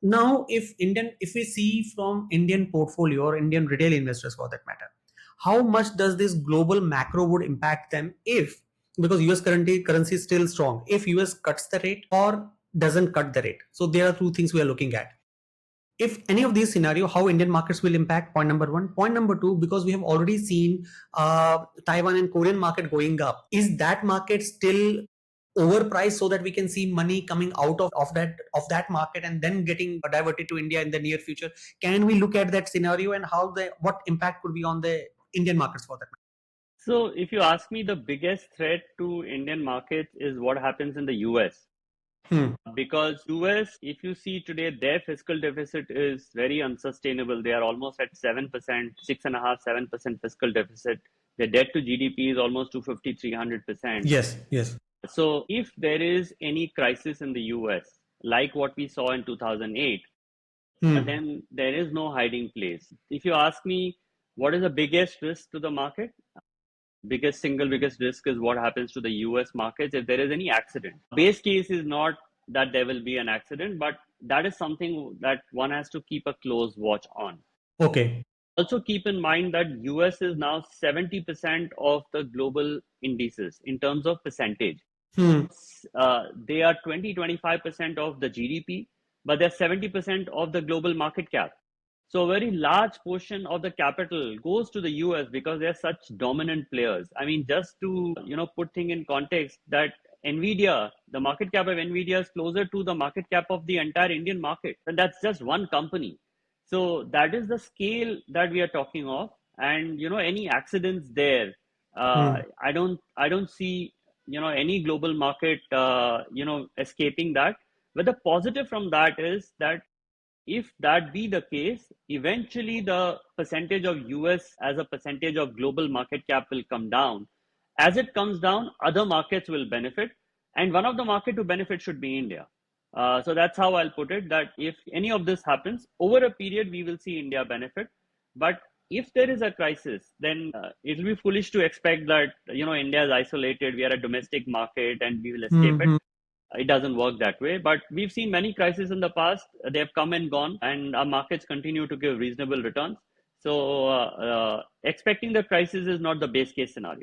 Now, if we see from Indian portfolio or Indian retail investors for that matter, how much does this global macro would impact them if, because US currency is still strong, if US cuts the rate or doesn't cut the rate. So there are two things we are looking at. If any of these scenario, how Indian markets will impact, point number one. Point number two, because we have already seen Taiwan and Korean market going up, is that market still overpriced so that we can see money coming out of that market and then getting diverted to India in the near future? Can we look at that scenario and what impact could be on the Indian markets for that matter? So if you ask me, the biggest threat to Indian markets is what happens in the US. Because US, if you see today, their fiscal deficit is very unsustainable. They are almost at 7%, 6.5%, 7% fiscal deficit. Their debt to GDP is almost 250, 300%. Yes, yes. So if there is any crisis in the US, like what we saw in 2008, then there is no hiding place. If you ask me, what is the biggest risk to the market? Single biggest risk is what happens to the US markets if there is any accident. Base case is not that there will be an accident, but that is something that one has to keep a close watch on. Okay. Also keep in mind that US is now 70% of the global indices in terms of percentage. They are 20-25% of the GDP, but they're 70% of the global market cap. So a very large portion of the capital goes to the US because they're such dominant players. I mean, just to put things in context, that NVIDIA, the market cap of NVIDIA is closer to the market cap of the entire Indian market, and that's just one company. So that is the scale that we are talking of, and any accidents there, I don't see any global market escaping that. But the positive from that is that if that be the case, eventually the percentage of US as a percentage of global market cap will come down. As it comes down, other markets will benefit, and one of the market to benefit should be India. So that's how I'll put it, that if any of this happens over a period, we will see India benefit. But if there is a crisis, then it will be foolish to expect that India is isolated, we are a domestic market and we will escape it. It doesn't work that way. But we've seen many crises in the past. They have come and gone, and our markets continue to give reasonable returns. So expecting the crisis is not the base case scenario.